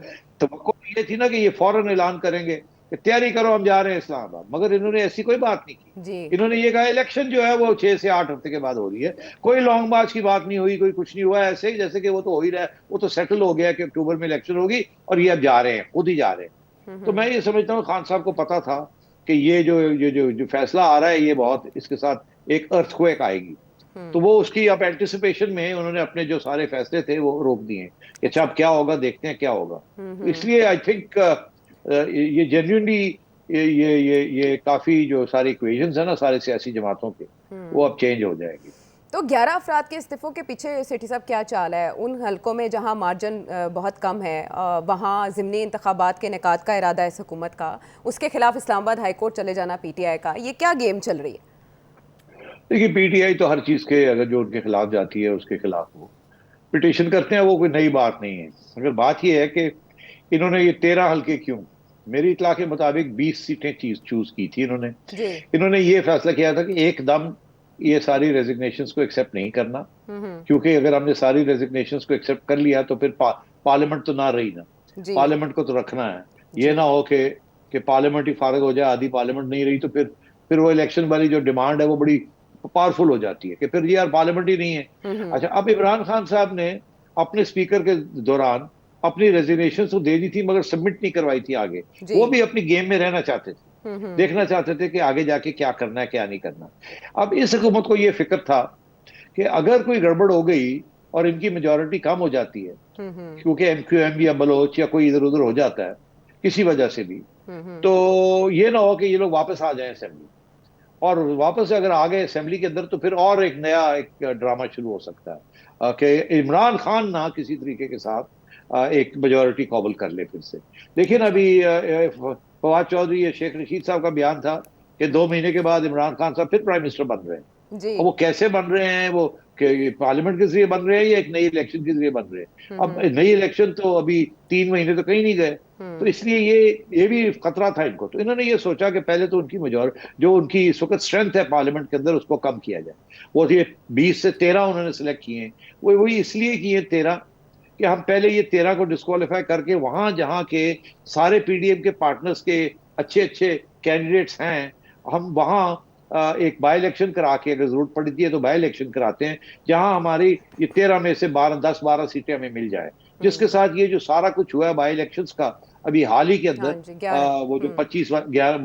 तवक्को ये थी ना कि ये फौरन ऐलान करेंगे कि तैयारी करो हम जा रहे हैं इस्लामाबाद, मगर इन्होंने ऐसी कोई बात नहीं की। जी। इन्होंने ये कहा इलेक्शन जो है वो 6 से 8 हफ्ते के बाद हो रही है, कोई लॉन्ग मार्च की बात नहीं हुई, कोई कुछ नहीं हुआ, ऐसे ही जैसे कि वो तो हो ही रहा है, वो तो सेटल हो गया कि अक्टूबर में इलेक्शन होगी और ये अब जा रहे हैं, खुद ही जा रहे हैं। तो मैं ये समझता हूँ खान साहब को पता था कि ये जो फैसला आ रहा है ये बहुत इसके साथ एक अर्थक्वेक आएगी, तो वो उसकी अब एंटिसिपेशन में उन्होंने अपने जो सारे फैसले थे वो रोक दिए कि अच्छा अब क्या होगा, देखते हैं क्या होगा। तो इसलिए आई थिंक ये जेन्युइनली ये काफी जो सारे इक्वेशंस है ना सारे सियासी जमातों के, वो अब चेंज हो जाएंगे। तो 11 अफराद के इस्तीफों के पीछे सेठी साहब क्या चाल है? उन हलकों में जहां मार्जिन बहुत कम है, वहां ज़िमनी इंतखाबात के इनेकाद का इरादा है हुकूमत का, उसके खिलाफ इस्लामाबाद हाई कोर्ट चले जाना पीटीआई का, ये क्या गेम चल रही है? देखिए पीटीआई तो हर चीज के अगर जो उनके खिलाफ जाती है उसके खिलाफ हो, पिटीशन करते हैं वो कोई नई बात नहीं है। मगर बात ये है कि इन्होंने ये 13 हल्के क्यों, मेरी इतला के मुताबिक 20 सीटें चूज की थी इन्होंने। जी। इन्होंने ये फैसला किया था कि एकदम ये सारी रेजिग्नेशंस को एक्सेप्ट नहीं करना, क्योंकि अगर हमने सारी रेजिग्नेशंस को एक्सेप्ट कर लिया तो फिर पार्लियामेंट तो ना रही ना, जी। पार्लियामेंट को तो रखना है। ये ना हो कि पार्लियामेंट ही फारग हो जाए, आधी पार्लियामेंट नहीं रही तो फिर वो इलेक्शन वाली जो डिमांड है वो बड़ी पावरफुल हो जाती है कि फिर यार पार्लियामेंट ही नहीं है। अच्छा, अब इमरान खान साहब ने अपने स्पीकर के दौरान अपनी रेजिग्नेशन तो दे दी थी मगर सबमिट नहीं करवाई थी आगे। वो भी अपनी गेम में रहना चाहते थे, देखना चाहते थे कि आगे जाके क्या करना है क्या नहीं करना। अब इस हुकूमत को ये फिक्र था कि अगर कोई गड़बड़ हो गई और इनकी मेजोरिटी कम हो जाती है, क्योंकि MQM या बलोच या कोई इधर उधर हो जाता है किसी वजह से भी, तो ये ना हो कि ये लोग वापस आ जाएं असेंबली, और वापस अगर आ गए असेंबली के अंदर तो फिर और एक नया एक ड्रामा शुरू हो सकता है कि इमरान खान ना किसी तरीके के साथ एक मेजोरिटी कॉबल कर ले फिर से। लेकिन अभी फवाद चौधरी या शेख रशीद साहब का बयान था कि 2 महीने के बाद इमरान खान साहब फिर प्राइम मिनिस्टर बन रहे हैं। जी। वो कैसे बन रहे हैं, वो पार्लियामेंट के जरिए बन रहे हैं या एक नई इलेक्शन के जरिए बन रहे हैं। अब नई इलेक्शन तो अभी 3 महीने तो कहीं नहीं गए, तो इसलिए ये भी खतरा था इनको। तो इन्होंने ये सोचा कि पहले तो उनकी जो उनकी इस वक्त स्ट्रेंथ है पार्लियामेंट के अंदर उसको कम किया जाए। वो ये 20 से 13 उन्होंने सिलेक्ट किए हैं, वही इसलिए किए 13 कि हम पहले ये 13 को डिस्क्वालीफाई करके वहां जहां के सारे PDM के पार्टनर्स के अच्छे अच्छे कैंडिडेट्स हैं, हम वहां एक बाई इलेक्शन करा के, अगर जरूरत पड़ती है तो बाई इलेक्शन कराते हैं, जहां हमारी ये 13 में से 10-12 सीटें हमें मिल जाए। जिसके साथ ये जो सारा कुछ हुआ है बाई इलेक्शंस का अभी हाल ही के अंदर, वो जो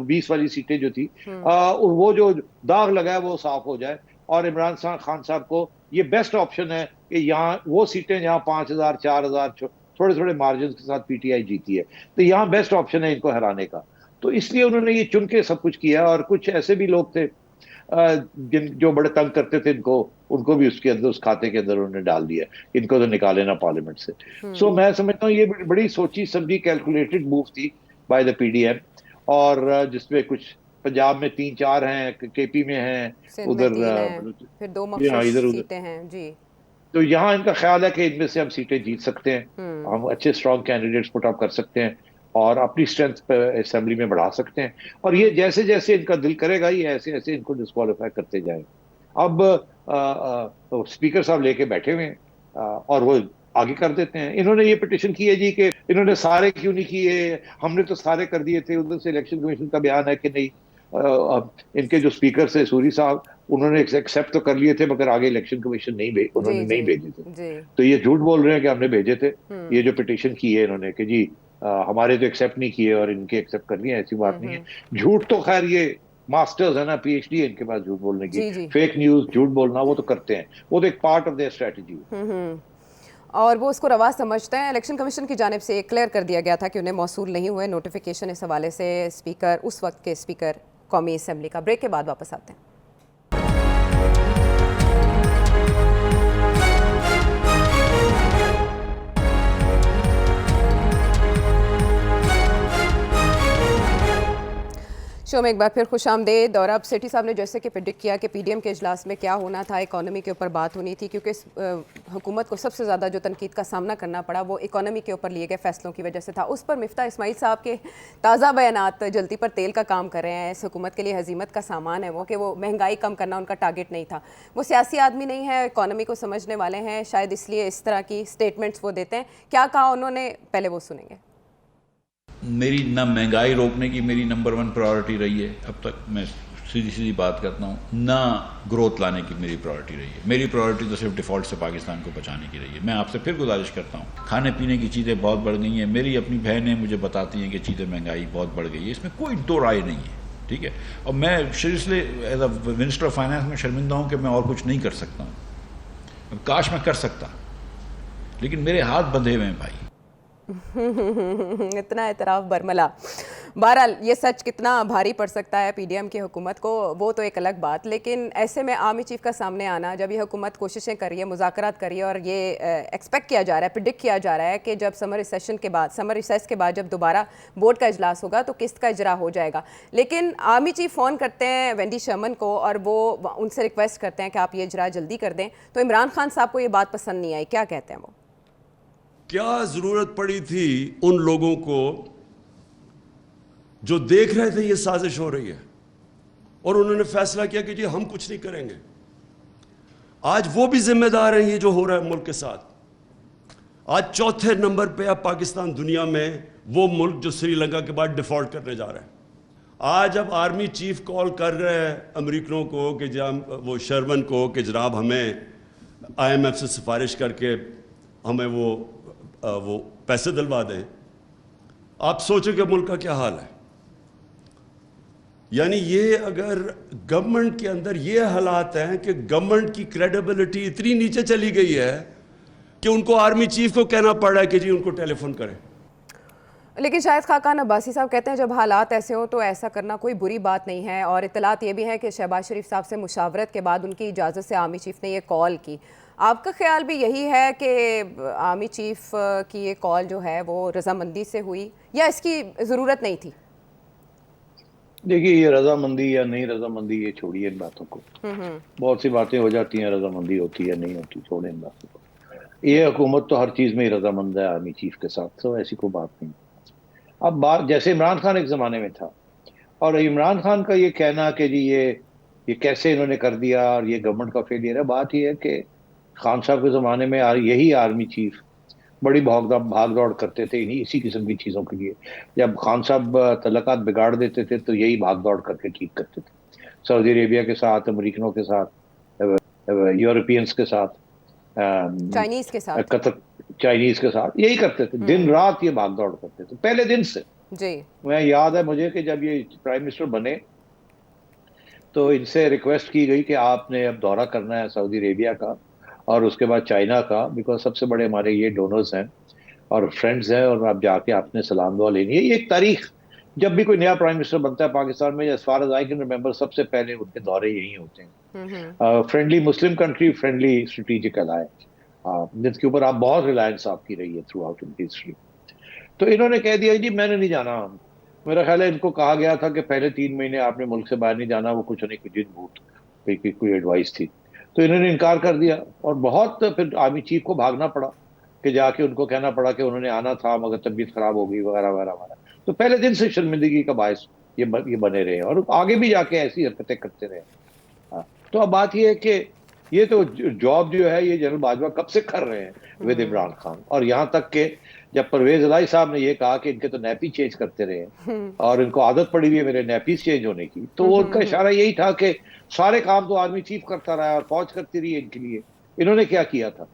20 वाली सीटें जो थी, वो जो दाग लगा है वो साफ हो जाए, और इमरान खान साहब को ये बेस्ट ऑप्शन है कि यहाँ वो सीटें जहाँ 5000 4000 थोड़े थोड़े मार्जिन के साथ PTI जीती है, तो यहाँ बेस्ट ऑप्शन है इनको हराने का। तो इसलिए उन्होंने ये चुन के सब कुछ किया। और कुछ ऐसे भी लोग थे जो बड़े तंग करते थे इनको, उनको भी उसके अंदर, उस खाते के अंदर उन्होंने डाल दिया, इनको तो निकाले ना पार्लियामेंट से। सो मैं समझता हूँ ये बड़ी सोची समझी कैलकुलेटेड मूव थी बाय द PDM, और जिसमें कुछ पंजाब में 3-4 हैं, KP में हैं, उधर फिर 2 मखसूस सीटें हैं जी। तो यहाँ इनका ख्याल है कि इनमें से हम सीटें जीत सकते हैं, हम अच्छे स्ट्रॉन्ग कैंडिडेट्स पुट अप कर सकते हैं और अपनी स्ट्रेंथ असेंबली में बढ़ा सकते हैं। और ये जैसे जैसे इनका दिल करेगा ये ऐसे ऐसे इनको डिस्क्वालीफाई करते जाए। अब तो स्पीकर साहब लेके बैठे हुए हैं और वो आगे कर देते हैं। इन्होंने ये पिटीशन की है जी कि इन्होंने सारे क्यों नहीं किए, हमने तो सारे कर दिए थे। उधर से इलेक्शन कमीशन का बयान है कि नहीं, इनके जो स्पीकर से सूरी साहब, उन्होंने एक्सेप्ट तो कर लिए थे मगर आगे इलेक्शन कमीशन उन्होंने नहीं भेजे थे। तो ये झूठ बोल रहे हैं कि हमने भेजे थे। ये जो पिटीशन की है इन्होंने कि जी हमारे तो एक्सेप्ट नहीं किए और इनके एक्सेप्ट कर लिए, ऐसी बात नहीं है। झूठ तो खैर ये मास्टर्स है ना, PhD है इनके पास झूठ बोलने की। फेक न्यूज, झूठ बोलना वो तो करते हैं, वो तो एक पार्ट ऑफ देयर स्ट्रेटजी है और वो उसको रवा समझते हैं। इलेक्शन कमीशन की जानिब से क्लियर कर दिया गया था कि उन्हें मौसूल नहीं हुए नोटिफिकेशन। इस हवाले से स्पीकर, उस वक्त के स्पीकर कौमी असेंबली का। ब्रेक के बाद वापस आते हैं। शो में एक बार फिर खुशामदेद। और अब सेठी साहब ने जैसे कि प्रेडिक्ट किया कि PDM के इजलास में क्या होना था, इकोनॉमी के ऊपर बात होनी थी, क्योंकि हुकूमत को सबसे ज़्यादा जो तनकीद का सामना करना पड़ा वो इकोनॉमी के ऊपर लिए गए फैसलों की वजह से था। उस पर मिफ्ता इस्माइल साहब के ताज़ा बयानात जल्दी पर तेल का काम कर रहे हैं। इस हुकूमत के लिए हजीमत का सामान है वो कि वो महंगाई कम करना उनका टारगेट नहीं था। वो सियासी आदमी नहीं है, इकोनॉमी को समझने वाले हैं, शायद इसलिए इस तरह की स्टेटमेंट्स वो देते हैं। क्या कहा उन्होंने, पहले वो सुनेंगे। मेरी ना महंगाई रोकने की मेरी नंबर 1 प्रायोरिटी रही है अब तक, मैं सीधी सीधी बात करता हूँ, ना ग्रोथ लाने की मेरी प्रायोरिटी रही है। मेरी प्रायोरिटी तो सिर्फ डिफ़ॉल्ट से पाकिस्तान को बचाने की रही है। मैं आपसे फिर गुजारिश करता हूँ, खाने पीने की चीज़ें बहुत बढ़ गई हैं। मेरी अपनी बहनें मुझे बताती हैं कि चीज़ें महंगाई बहुत बढ़ गई है, इसमें कोई दो राय नहीं है, ठीक है। और मैं seriously as a minister of finance में शर्मिंदा हूँ कि मैं और कुछ नहीं कर सकता हूँ। काश मैं कर सकता, लेकिन मेरे हाथ बंधे हुए हैं भाई। इतना एतराफ़ बरमला। बहरहाल ये सच कितना भारी पड़ सकता है पीडीएम की हुकूमत को, वो तो एक अलग बात। लेकिन ऐसे में आर्मी चीफ का सामने आना, जब ये हुकूमत कोशिशें कर रही है, मुज़ाकरात कर रही है, और ये एक्सपेक्ट किया जा रहा है, प्रिडिक्ट किया जा रहा है कि जब समर रिसेस के बाद जब दोबारा बोर्ड का इजलास होगा तो किस्त का इजरा हो जाएगा। लेकिन आर्मी चीफ फ़ोन करते हैं वेंडी शर्मन को और वो उनसे रिक्वेस्ट करते हैं कि आप ये इजरा जल्दी कर दें, तो इमरान खान साहब को ये बात पसंद नहीं आई। क्या कहते हैं वो? क्या ज़रूरत पड़ी थी उन लोगों को जो देख रहे थे ये साजिश हो रही है और उन्होंने फैसला किया कि जी हम कुछ नहीं करेंगे? आज वो भी जिम्मेदार हैं ये जो हो रहा है मुल्क के साथ। आज चौथे नंबर पे अब पाकिस्तान दुनिया में वो मुल्क जो श्रीलंका के बाद डिफॉल्ट करने जा रहा है। आज अब आर्मी चीफ कॉल कर रहे हैं अमेरिकनों को कि जब वो शर्मन को कि जनाब हमें IMF से सिफारिश करके हमें वो पैसे दिलवा दें। आप सोचो कि मुल्क का क्या हाल है। यानी ये अगर गवर्नमेंट के अंदर ये हालात हैं कि गवर्नमेंट की क्रेडिबिलिटी इतनी नीचे चली गई है कि उनको आर्मी चीफ को कहना पड़ रहा है कि जी उनको टेलीफोन करें। लेकिन शायद खाकान अब्बासी साहब कहते हैं जब हालात ऐसे हों तो ऐसा करना कोई बुरी बात नहीं है। और इत्तलात ये भी है कि शहबाज शरीफ साहब से मुशावरत के बाद उनकी इजाज़त से आर्मी चीफ ने ये कॉल की। आपका ख्याल भी यही है कि आर्मी चीफ की ये कॉल जो है वो रजामंदी से हुई या इसकी ज़रूरत नहीं थी? देखिए, ये रजामंदी या नहीं रजामंदी ये छोड़िए इन बातों को। बहुत सी बातें हो जाती हैं, रजामंदी होती है नहीं होती, छोड़े इन बातों को। ये हुकूमत तो हर चीज में ही रजामंद है आर्मी चीफ के साथ, तो ऐसी कोई बात नहीं। अब बात जैसे इमरान खान एक जमाने में था, और इमरान खान का ये कहना कि जी ये कैसे इन्होंने कर दिया और ये गवर्नमेंट का फेलियर है, बात ये है कि खान साहब के ज़माने में यही आर्मी चीफ बड़ी भाग दौड़ करते थे इसी किस्म की चीज़ों के लिए। जब खान साहब तल्लुकात बिगाड़ देते थे तो यही भाग दौड़ करके ठीक करते थे, सऊदी अरेबिया के साथ, अमरीकनों के साथ, यूरोपियंस के साथ, चाइनीज़ के साथ, कतर चाइनीज़ के साथ, यही करते थे। दिन रात ये भाग दौड़ करते थे पहले दिन से। जी, मैं याद है मुझे कि जब ये प्राइम मिनिस्टर बने तो इनसे रिक्वेस्ट की गई कि आपने अब दौरा करना है सऊदी अरेबिया का और उसके बाद चाइना का, बिकॉज सबसे बड़े हमारे ये डोनर्स हैं और फ्रेंड्स हैं, और आप जाके आपने सलाम दुआ लेनी है। ये एक तारीख, जब भी कोई नया प्राइम मिनिस्टर बनता है पाकिस्तान में, as far as I can remember, सबसे पहले उनके दौरे यही होते हैं। Friendly Muslim country, friendly strategic ally, जिसके ऊपर आप बहुत रिलायंस आपकी रही है थ्रू आउट इन हिस्ट्री। तो इन्होंने कह दिया जी मैंने नहीं जाना। मेरा ख्याल है इनको कहा गया था कि पहले 3 महीने आपने मुल्क से बाहर नहीं जाना, वो कुछ नहीं कुछ दिन भूत कोई एडवाइस थी, तो इन्होंने इनकार कर दिया। और बहुत फिर आर्मी चीफ को भागना पड़ा कि जाके उनको कहना पड़ा कि उन्होंने आना था मगर तबीयत खराब हो गई वगैरह वगैरह वगैरह। तो पहले दिन से शर्मिंदगी का बायस ये बने रहे और आगे भी जाके ऐसी हरकतें करते रहे। हाँ, तो अब बात ये है कि ये तो जॉब जो है ये जनरल बाजवा कब से कर रहे हैं विद इमरान खान, और यहाँ तक कि जब परवेज इलाही साहब ने ये कहा कि इनके तो नैपी चेंज करते रहे और इनको आदत पड़ी हुई है मेरे नैपीज चेंज होने की, तो उनका इशारा यही था कि सारे काम तो आर्मी चीफ करता रहा और फौज करती रही इनके लिए, इन्होंने क्या किया था।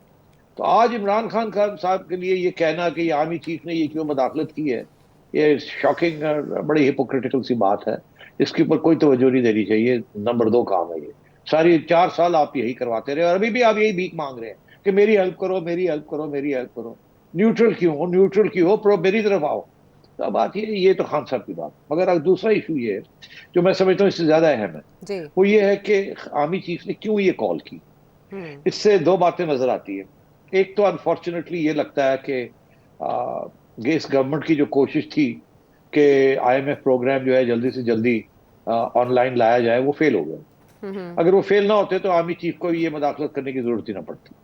तो आज इमरान खान साहब के लिए ये कहना कि आर्मी चीफ ने ये क्यों मदाखलत की है, ये शॉकिंग, बड़ी हिपोक्रिटिकल सी बात है। इसके ऊपर कोई तवज्जो नहीं देनी चाहिए। नंबर 2 काम है ये। सारी 4 साल आप यही करवाते रहे और अभी भी आप यही भीख मांग रहे हैं कि मेरी हेल्प करो, मेरी हेल्प करो, मेरी हेल्प करो। न्यूट्रल क्यों हो, प्रो मेरी तरफ आओ। तो बात ये तो खान साहब की बात। मगर अब दूसरा इशू ये है जो मैं समझता हूँ इससे ज्यादा अहम है, वो ये है कि आर्मी चीफ ने क्यों ये कॉल की। इससे 2 बातें नजर आती है। एक तो अनफॉर्चुनेटली ये लगता है कि इस गवर्नमेंट की जो कोशिश थी कि IMF प्रोग्राम जो है जल्दी से जल्दी ऑनलाइन लाया जाए, वो फेल हो गया। अगर वो फेल ना होते तो आर्मी चीफ को ये मदाखलत करने की जरूरत ही ना पड़ती।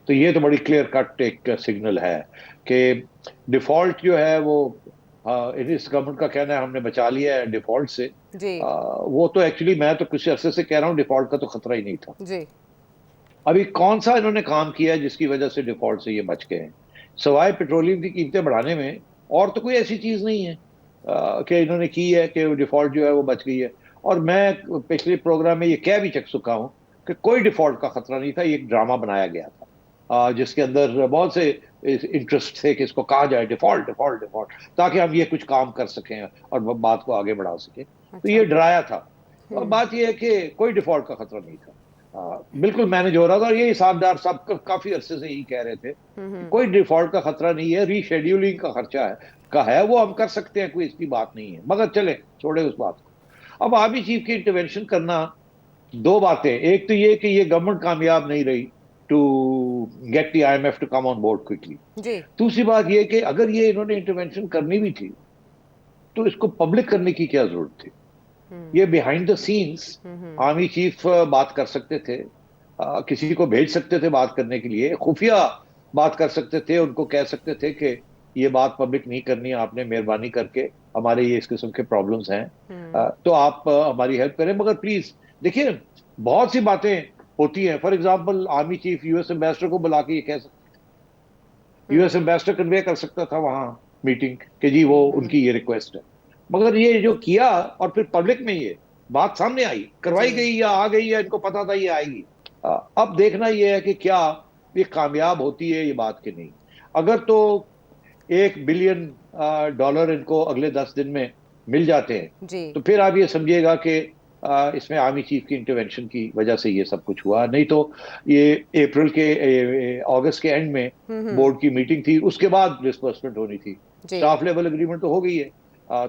तो ये तो बड़ी क्लियर कट एक सिग्नल है कि डिफॉल्ट जो है वो इस गवर्नमेंट का कहना है हमने बचा लिया है डिफॉल्ट से। वो तो एक्चुअली मैं तो कुछ अरसे से कह रहा हूँ डिफॉल्ट का तो खतरा ही नहीं था जी। अभी कौन सा इन्होंने काम किया जिसकी वजह से डिफॉल्ट से ये बच गए हैं, सवाए पेट्रोलियम की कीमतें बढ़ाने में और तो कोई ऐसी चीज नहीं है कि इन्होंने की है कि डिफॉल्ट जो है वो बच गई है। और मैं पिछले प्रोग्राम में ये कह भी चुका हूँ कि कोई डिफॉल्ट का खतरा नहीं था, ये एक ड्रामा बनाया गया था जिसके अंदर बहुत से इंटरेस्ट थे कि इसको कहा जाए डिफॉल्ट डिफॉल्ट डिफॉल्ट, ताकि हम ये कुछ काम कर सकें और बात को आगे बढ़ा सकें। तो ये डराया था। और बात ये है कि कोई डिफॉल्ट का खतरा नहीं था। बिल्कुल मैनेज हो रहा था। और ये हिसाबदार सब काफी अरसे से यही कह रहे थे कि कोई डिफॉल्ट का खतरा नहीं है, रीशेड्यूलिंग का खर्चा है वो हम कर सकते हैं, कोई इसकी बात नहीं है। मगर चले छोड़े उस बात को। अब आर्मी चीफ की इंटरवेंशन करना, दो बातें, एक तो ये कि ये गवर्नमेंट कामयाब नहीं रही to get the IMF to come on board quickly. जी। दूसरी बात ये कि अगर ये इन्होंने इंटरवेंशन करनी भी थी तो इसको पब्लिक करने की क्या जरूरत थी? ये behind the scenes army chief बात कर सकते थे, किसी को भेज सकते थे बात करने के लिए, खुफिया बात कर सकते थे, उनको कह सकते थे कि ये बात पब्लिक नहीं करनी है आपने, मेहरबानी करके हमारे ये इस किस्म के प्रॉब्लम्स हैं, तो आप हमारी हेल्प करें। मगर प्लीज देखिए, बहुत सी बातें होती हैं। For example army chief US ambassador को बुला के ये कह सकते, यूएस एम्बेसडर कन्वे कर सकता था वहां मीटिंग कि जी वो उनकी ये रिक्वेस्ट है। मगर ये जो किया और फिर पब्लिक में ये बात सामने आई, करवाई गई या आ गई या इनको पता था ये आएगी, अब देखना ये है कि क्या ये कामयाब होती है ये बात कि नहीं। अगर तो $1 बिलियन इनको अगले 10 दिन में मिल जाते हैं जी। तो फिर आप ये समझिएगा कि इसमें आर्मी चीफ की इंटरवेंशन की वजह से ये सब कुछ हुआ। नहीं तो ये अगस्त के एंड में बोर्ड की मीटिंग थी, उसके बाद डिस्बर्समेंट होनी थी, जी। स्टाफ लेवल एग्रीमेंट तो हो गई है।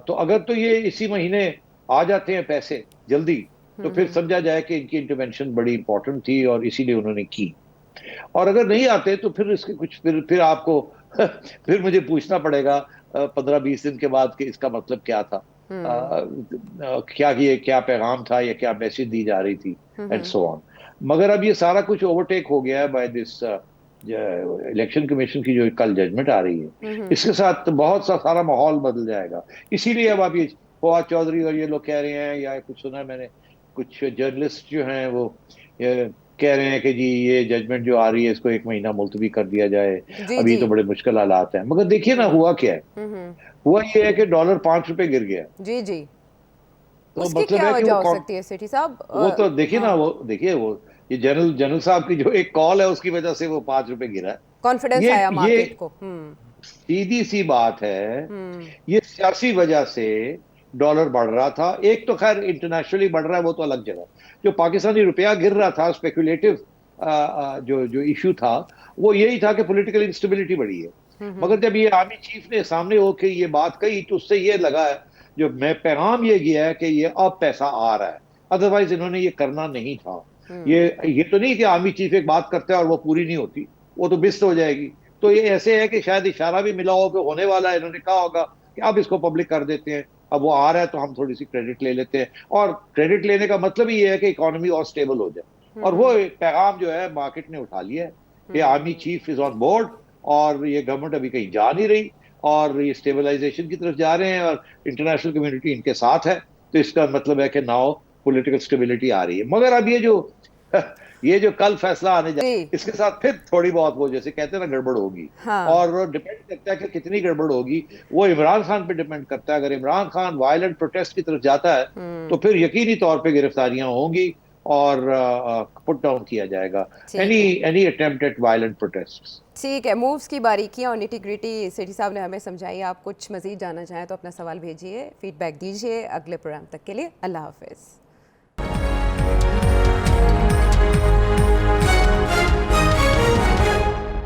तो अगर तो ये इसी महीने आ जाते हैं पैसे जल्दी, तो फिर समझा जाए कि इनकी इंटरवेंशन बड़ी इंपॉर्टेंट थी और इसीलिए उन्होंने की। और अगर नहीं आते तो फिर इसके कुछ फिर आपको फिर मुझे पूछना पड़ेगा 15-20 दिन के बाद कि इसका मतलब क्या था, क्या ये क्या पैगाम था या क्या मैसेज दी जा रही थी, एंड सो ऑन। मगर अब ये सारा कुछ ओवरटेक हो गया है बाय दिस इलेक्शन कमीशन की जो कल जजमेंट आ रही है, इसके साथ बहुत सा सारा माहौल बदल जाएगा। इसीलिए अब आप ये फवाद चौधरी और ये लोग कह रहे हैं, या कुछ सुना मैंने, कुछ जर्नलिस्ट जो हैं वो कह रहे हैं कि जी ये जजमेंट जो आ रही है इसको 1 महीना मुलतवी कर दिया जाए, जी। अभी जी। तो बड़े मुश्किल हालात हैं। मगर देखिए ना हुआ क्या है, हुआ ये है कि डॉलर $5 गिर गया। जी। जी। तो उसकी मतलब क्या है कि वजह वो हो सकती है सेठी साहब? वो तो देखिए ना, हाँ, वो देखिए वो ये जनरल साहब की जो एक कॉल है उसकी वजह से वो $5 गिरा है। कॉन्फिडेंस ये आया ये मार्केट को। सीधी सी बात है, ये सियासी वजह से डॉलर बढ़ रहा था। एक तो खैर इंटरनेशनली बढ़ रहा है, वो तो अलग जगह। जो पाकिस्तानी रुपया गिर रहा था, स्पेकुलेटिव जो जो इशू था वो यही था कि पॉलिटिकल इंस्टेबिलिटी बढ़ी है। मगर जब ये आर्मी चीफ ने सामने होकर ये बात कही तो उससे ये लगा है, जो मैं पैगाम ये गया है कि ये अब पैसा आ रहा है, अदरवाइज इन्होंने ये करना नहीं था। ये तो नहीं कि आर्मी चीफ एक बात करता है और वो पूरी नहीं होती, वो तो मिस हो जाएगी। तो ये ऐसे है कि शायद इशारा भी मिला हो कि होने वाला है, इन्होंने कहा होगा कि अब इसको पब्लिक कर देते हैं, अब वो आ रहा है तो हम थोड़ी सी क्रेडिट ले लेते हैं। और क्रेडिट लेने का मतलब ही ये है कि इकोनॉमी और स्टेबल हो जाए। और वो पैगाम जो है मार्केट ने उठा लिया है कि army chief is on board और ये गवर्नमेंट अभी कहीं जा नहीं रही और ये स्टेबलाइजेशन की तरफ जा रहे हैं और इंटरनेशनल कम्युनिटी इनके साथ है। तो इसका मतलब है कि नाउ पॉलिटिकल स्टेबिलिटी आ रही है। मगर अब ये जो कल फैसला आने जा जी। इसके साथ फिर थोड़ी बहुत वो जैसे कहते हैं ना गड़बड़ होगी। हाँ। और डिपेंड करता है कि कितनी गड़बड़ होगी, वो इमरान खान पे डिपेंड करता है। अगर इमरान खान वायलेंट प्रोटेस्ट की तरफ जाता है तो फिर यकीनी तौर पे गिरफ्तारियां होंगी और पुट डाउन किया जाएगा any attempt at violent protest. ठीक है, मूव्स की बारीकियां और निटी-ग्रिटी सेठी साहब ने हमें समझाई। आप कुछ मजीद जानना चाहें तो अपना सवाल भेजिए, फीडबैक दीजिए। अगले प्रोग्राम तक के लिए अल्लाह हाफिज़।